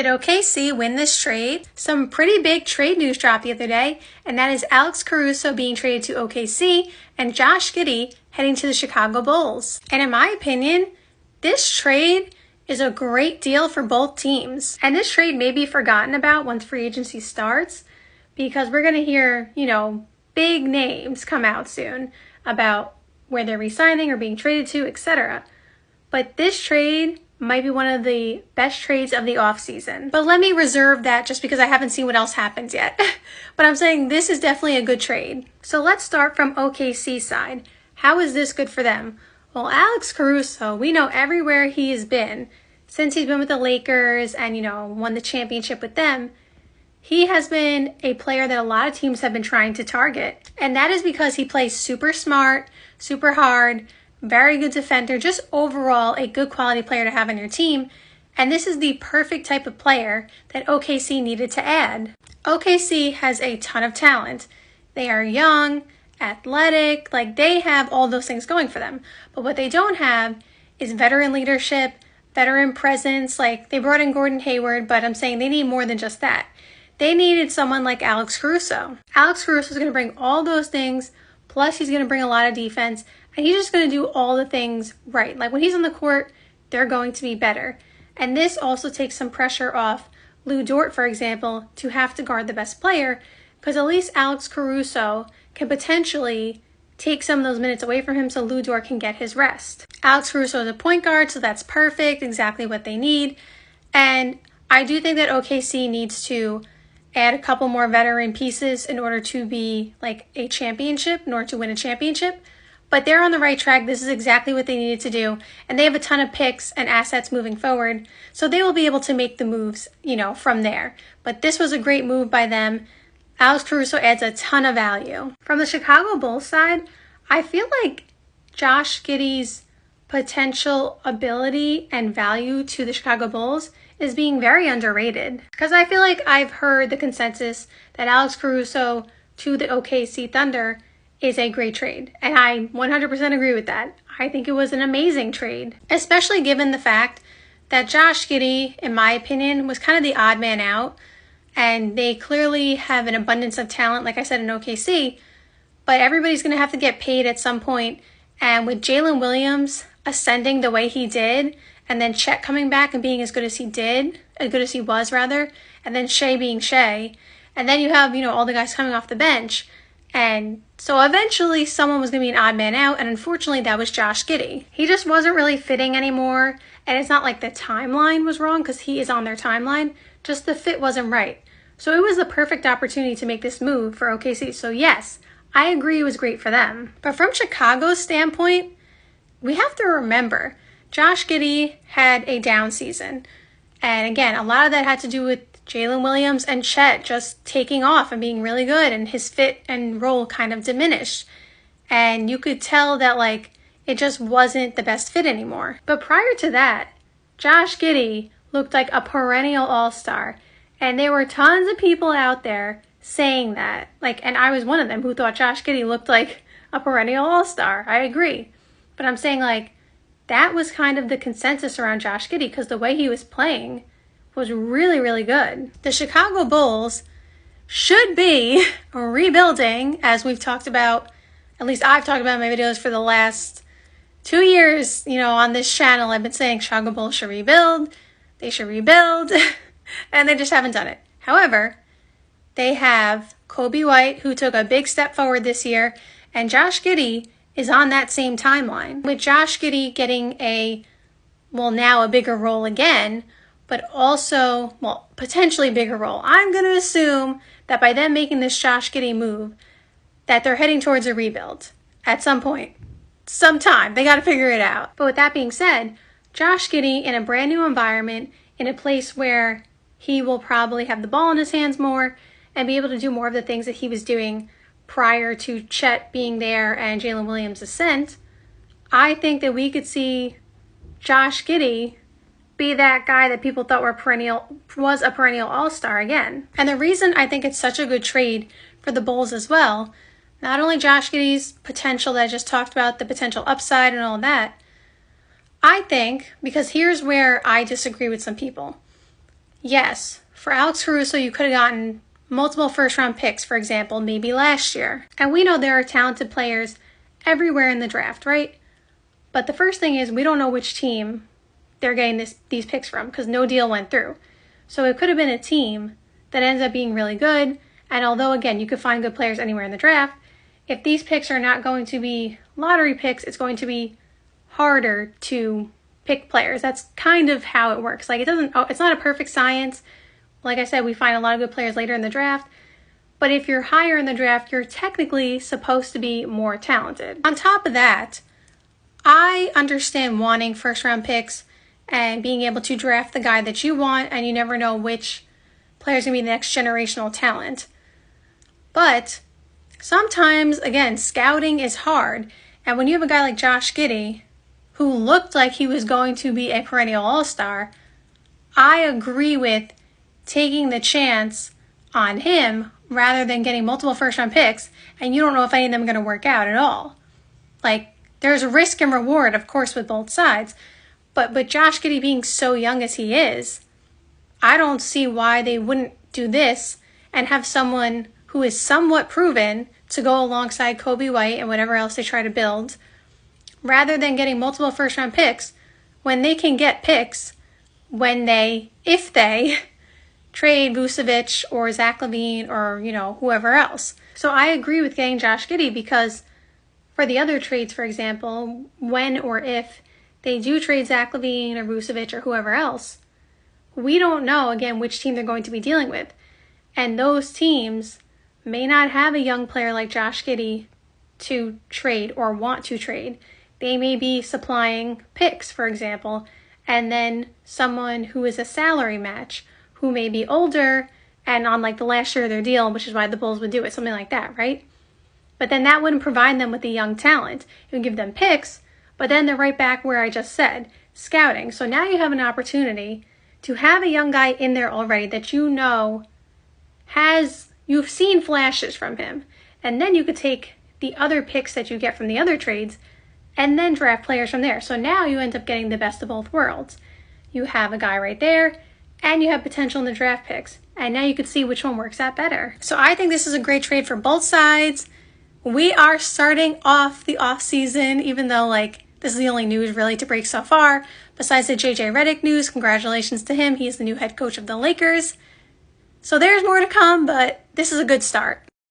Did OKC win this trade? Some pretty big trade news dropped the other day, and that is Alex Caruso being traded to OKC and Josh Giddey heading to the Chicago Bulls. And in my opinion, this trade is a great deal for both teams. And this trade may be forgotten about once free agency starts, because we're going to hear, big names come out soon about where they're re-signing or being traded to, etc. But this trade might be one of the best trades of the offseason. But let me reserve that just because I haven't seen what else happens yet. But I'm saying this is definitely a good trade. So let's start from OKC side. How is this good for them? Well, Alex Caruso, we know everywhere he has been, since he's been with the Lakers and, won the championship with them, he has been a player that a lot of teams have been trying to target. And that is because he plays super smart, super hard, very good defender, just overall a good quality player to have on your team. And this is the perfect type of player that OKC needed to add. OKC has a ton of talent. They are young, athletic, they have all those things going for them. But what they don't have is veteran leadership, veteran presence. They brought in Gordon Hayward, but I'm saying they need more than just that. They needed someone like Alex Caruso. Alex Caruso is going to bring all those things, plus he's going to bring a lot of defense, and he's just going to do all the things right. When he's on the court, they're going to be better. And this also takes some pressure off Lou Dort, for example, to have to guard the best player, because at least Alex Caruso can potentially take some of those minutes away from him so Lou Dort can get his rest. Alex Caruso is a point guard, so that's perfect, exactly what they need. And I do think that OKC needs to add a couple more veteran pieces in order to be a championship, in order to win a championship. But they're on the right track. This is exactly what they needed to do. And they have a ton of picks and assets moving forward. So they will be able to make the moves, from there. But this was a great move by them. Alex Caruso adds a ton of value. From the Chicago Bulls side, I feel like Josh Giddey's potential ability and value to the Chicago Bulls is being very underrated. Because I feel like I've heard the consensus that Alex Caruso to the OKC Thunder is a great trade. And I 100% agree with that. I think it was an amazing trade, especially given the fact that Josh Giddey, in my opinion, was kind of the odd man out. And they clearly have an abundance of talent, like I said, in OKC. But everybody's going to have to get paid at some point. And with Jalen Williams ascending the way he did, and then Chet coming back and being as good as he was, and then Shea being Shea, and then you have, all the guys coming off the bench. And so eventually someone was going to be an odd man out, and unfortunately that was Josh Giddey. He just wasn't really fitting anymore, and it's not like the timeline was wrong because he is on their timeline, just the fit wasn't right. So it was the perfect opportunity to make this move for OKC. So yes, I agree it was great for them. But from Chicago's standpoint, we have to remember Josh Giddey had a down season. And again, a lot of that had to do with Jalen Williams and Chet just taking off and being really good, and his fit and role kind of diminished. And you could tell that it just wasn't the best fit anymore. But prior to that, Josh Giddey looked like a perennial all-star. And there were tons of people out there saying that. And I was one of them who thought Josh Giddey looked like a perennial all-star. I agree. But I'm saying that was kind of the consensus around Josh Giddey because the way he was playing was really, really good. The Chicago Bulls should be rebuilding, as we've talked about, at least I've talked about in my videos for the last 2 years, on this channel. I've been saying Chicago Bulls should rebuild, they should rebuild, and they just haven't done it. However, they have Kobe White, who took a big step forward this year, and Josh Giddey is on that same timeline. With Josh Giddey getting now a bigger role again, but also, potentially bigger role. I'm going to assume that by them making this Josh Giddey move, that they're heading towards a rebuild at some point, sometime. They got to figure it out. But with that being said, Josh Giddey in a brand new environment, in a place where he will probably have the ball in his hands more and be able to do more of the things that he was doing prior to Chet being there and Jalen Williams' ascent, I think that we could see Josh Giddey be that guy that people thought was a perennial all-star again. And the reason I think it's such a good trade for the Bulls as well, not only Josh Giddey's potential that I just talked about, the potential upside and all that, I think, because here's where I disagree with some people. Yes, for Alex Caruso, you could have gotten multiple first-round picks, for example, maybe last year. And we know there are talented players everywhere in the draft, right? But the first thing is we don't know which team they're getting these picks from because no deal went through. So it could have been a team that ends up being really good. And although, again, you could find good players anywhere in the draft, if these picks are not going to be lottery picks, it's going to be harder to pick players. That's kind of how it works. Like it's not a perfect science. Like I said, we find a lot of good players later in the draft. But if you're higher in the draft, you're technically supposed to be more talented. On top of that, I understand wanting first-round picks and being able to draft the guy that you want, and you never know which player's going to be the next generational talent. But sometimes, again, scouting is hard. And when you have a guy like Josh Giddey, who looked like he was going to be a perennial all-star, I agree with taking the chance on him rather than getting multiple first-round picks, and you don't know if any of them are going to work out at all. Like, there's risk and reward, of course, with both sides. But Josh Giddey being so young as he is, I don't see why they wouldn't do this and have someone who is somewhat proven to go alongside Kobe White and whatever else they try to build, rather than getting multiple first-round picks when they can get picks if they trade Vucevic or Zach LaVine or, whoever else. So I agree with getting Josh Giddey because for the other trades, for example, when or if they do trade Zach LaVine or Vucevic or whoever else, we don't know, again, which team they're going to be dealing with. And those teams may not have a young player like Josh Giddey to trade or want to trade. They may be supplying picks, for example, and then someone who is a salary match who may be older and on like the last year of their deal, which is why the Bulls would do it, something like that, right? But then that wouldn't provide them with a young talent. It would give them picks, but then they're right back where I just said, scouting. So now you have an opportunity to have a young guy in there already that you've seen flashes from him. And then you could take the other picks that you get from the other trades and then draft players from there. So now you end up getting the best of both worlds. You have a guy right there, and you have potential in the draft picks. And now you can see which one works out better. So I think this is a great trade for both sides. We are starting off the off season, even though this is the only news really to break so far. Besides the JJ Redick news, congratulations to him. He's the new head coach of the Lakers. So there's more to come, but this is a good start.